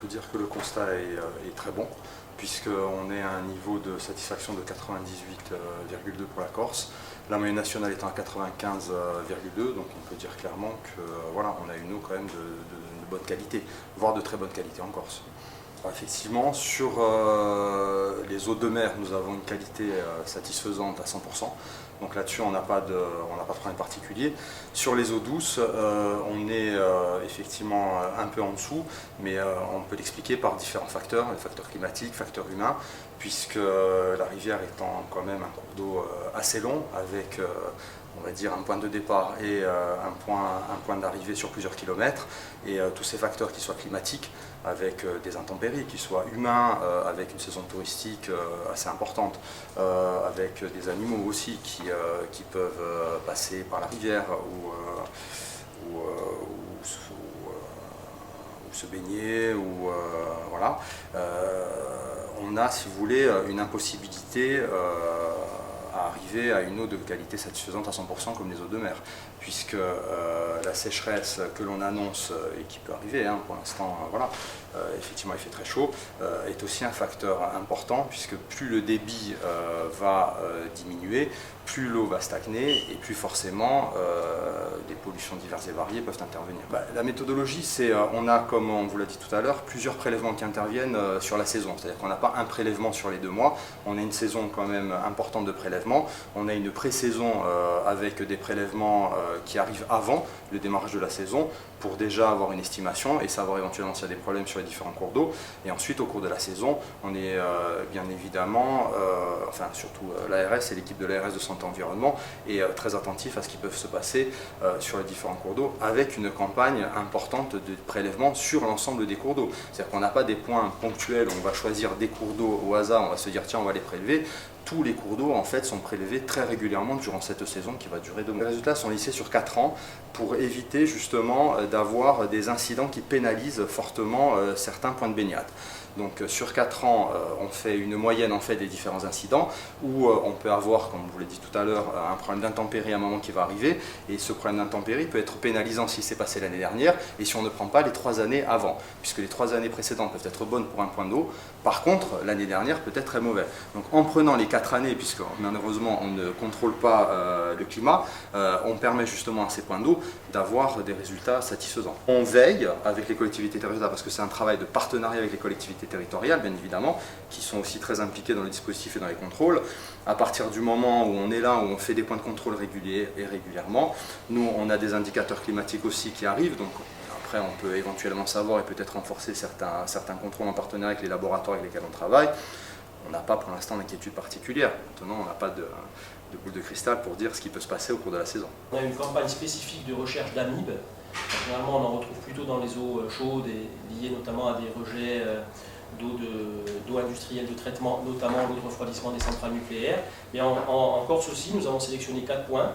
Je peux dire que le constat est très bon, puisqu'on est à un niveau de satisfaction de 98,2 pour la Corse. La moyenne nationale étant à 95,2, donc on peut dire clairement que voilà, on a une eau quand même de bonne qualité, voire de très bonne qualité en Corse. Alors effectivement, sur les eaux de mer, nous avons une qualité satisfaisante à 100%. Donc là-dessus, on n'a pas de problème particulier. Sur les eaux douces, on est effectivement un peu en dessous, mais on peut l'expliquer par différents facteurs, les facteurs climatiques, facteurs humains, puisque la rivière étant quand même un cours d'eau assez long, avec on va dire un point de départ et un point d'arrivée sur plusieurs kilomètres, et tous ces facteurs qui soient climatiques, avec des intempéries, qui soient humains, avec une saison touristique assez importante, avec des animaux aussi qui peuvent passer par la rivière ou se baigner, ou voilà. On a, si vous voulez, une impossibilité à arriver à une eau de qualité satisfaisante à 100% comme les eaux de mer, puisque la sécheresse que l'on annonce et qui peut arriver, hein, pour l'instant, voilà, effectivement il fait très chaud, est aussi un facteur important, puisque plus le débit va diminuer, plus l'eau va stagner et plus forcément des pollutions diverses et variées peuvent intervenir. La méthodologie, c'est, on a, comme on vous l'a dit tout à l'heure, plusieurs prélèvements qui interviennent sur la saison. C'est-à-dire qu'on n'a pas un prélèvement sur les 2 mois, on a une saison quand même importante de prélèvements, on a une pré-saison avec des prélèvements qui arrivent avant le démarrage de la saison pour déjà avoir une estimation et savoir éventuellement s'il y a des problèmes sur les différents cours d'eau. Et ensuite, au cours de la saison, on est bien évidemment, enfin surtout l'ARS et l'équipe de l'ARS de Santé Environnement est très attentif à ce qui peut se passer sur les différents cours d'eau, avec une campagne importante de prélèvement sur l'ensemble des cours d'eau. C'est-à-dire qu'on n'a pas des points ponctuels où on va choisir des cours d'eau au hasard, on va se dire tiens on va les prélever. Tous les cours d'eau en fait sont prélevés très régulièrement durant cette saison qui va durer 2 mois. Les résultats sont lissés sur 4 ans pour éviter justement d'avoir des incidents qui pénalisent fortement certains points de baignade. Donc sur 4 ans, on fait une moyenne en fait des différents incidents où on peut avoir, comme je vous l'ai dit tout à l'heure, un problème d'intempérie à un moment qui va arriver, et ce problème d'intempérie peut être pénalisant si c'est passé l'année dernière et si on ne prend pas les 3 années avant, puisque les 3 années précédentes peuvent être bonnes pour un point d'eau, par contre l'année dernière peut être très mauvais. Donc en prenant les 4 années, puisque malheureusement on ne contrôle pas le climat, on permet justement à ces points d'eau d'avoir des résultats satisfaisants. On veille avec les collectivités territoriales, parce que c'est un travail de partenariat avec les collectivités territoriales, bien évidemment, qui sont aussi très impliquées dans le dispositif et dans les contrôles. À partir du moment où on est là, où on fait des points de contrôle réguliers et régulièrement, nous on a des indicateurs climatiques aussi qui arrivent, donc après on peut éventuellement savoir et peut-être renforcer certains contrôles en partenariat avec les laboratoires avec lesquels on travaille. On n'a pas pour l'instant d'inquiétude particulière. Maintenant, on n'a pas de boule de cristal pour dire ce qui peut se passer au cours de la saison. On a une campagne spécifique de recherche d'amibes. Généralement, on en retrouve plutôt dans les eaux chaudes, et liées notamment à des rejets d'eau industrielle de traitement, notamment l'eau de refroidissement des centrales nucléaires. Et en Corse aussi, nous avons sélectionné 4 points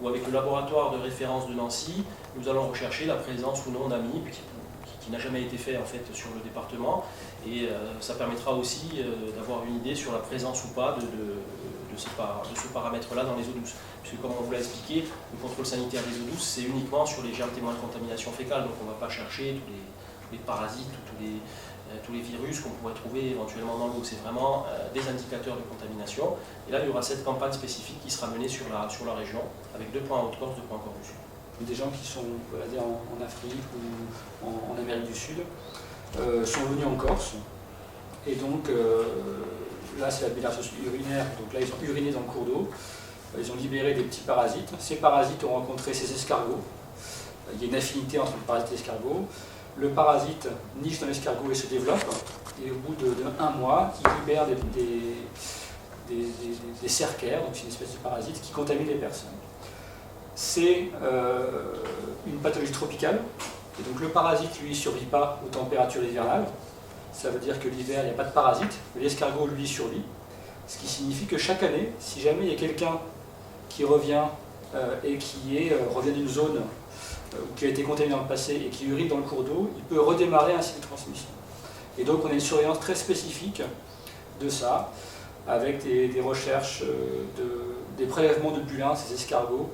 où, avec le laboratoire de référence de Nancy, nous allons rechercher la présence ou non d'amibes, qui n'a jamais été fait en fait sur le département, et ça permettra aussi d'avoir une idée sur la présence ou pas de ce paramètre-là dans les eaux douces. Puisque comme on vous l'a expliqué, le contrôle sanitaire des eaux douces, c'est uniquement sur les germes témoins de contamination fécale, donc on ne va pas chercher tous les parasites, tous les virus qu'on pourrait trouver éventuellement dans l'eau. C'est vraiment des indicateurs de contamination. Et là, il y aura cette campagne spécifique qui sera menée sur la région, avec 2 points en Haute-Corse, 2 points en Corse du Sud. Des gens qui sont en Afrique ou en Amérique du Sud sont venus en Corse, et donc là c'est la bilharziose urinaire, donc là ils ont uriné dans le cours d'eau, ils ont libéré des petits parasites. Ces parasites ont rencontré ces escargots, il y a une affinité entre le parasite et l'escargot. Le parasite niche dans l'escargot et se développe, et au bout de 1 mois, il libère des cercaires, donc c'est une espèce de parasite qui contamine les personnes. C'est une pathologie tropicale, et donc le parasite lui ne survit pas aux températures hivernales. Ça veut dire que l'hiver il n'y a pas de parasite, mais l'escargot lui survit, ce qui signifie que chaque année, si jamais il y a quelqu'un qui revient et qui revient d'une zone qui a été contaminé dans le passé et qui urine dans le cours d'eau, il peut redémarrer un cycle de transmission. Et donc on a une surveillance très spécifique de ça, avec des recherches, des prélèvements de bulins, ces escargots,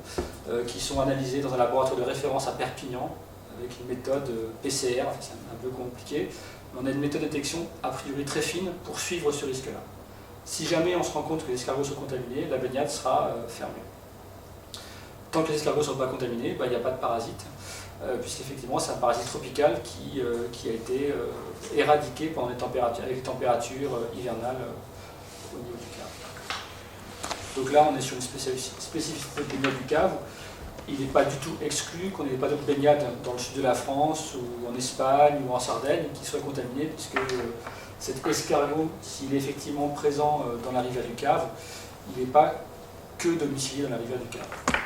qui sont analysés dans un laboratoire de référence à Perpignan, avec une méthode PCR, enfin, c'est un peu compliqué, on a une méthode de détection a priori très fine pour suivre ce risque-là. Si jamais on se rend compte que les escargots sont contaminés, la baignade sera fermée. Tant que les escargots ne sont pas contaminés, il n'y a pas de parasite, puisqu'effectivement c'est un parasite tropical qui a été éradiqué pendant avec les températures hivernales au niveau du cave. Donc là on est sur une spécificité de baignade du cave. Il n'est pas du tout exclu qu'on n'ait pas d'autres baignades dans le sud de la France, ou en Espagne, ou en Sardaigne, qui soient contaminées, puisque cet escargot, s'il est effectivement présent dans la rivière du Cave, il n'est pas que domicilié dans la rivière du Cave.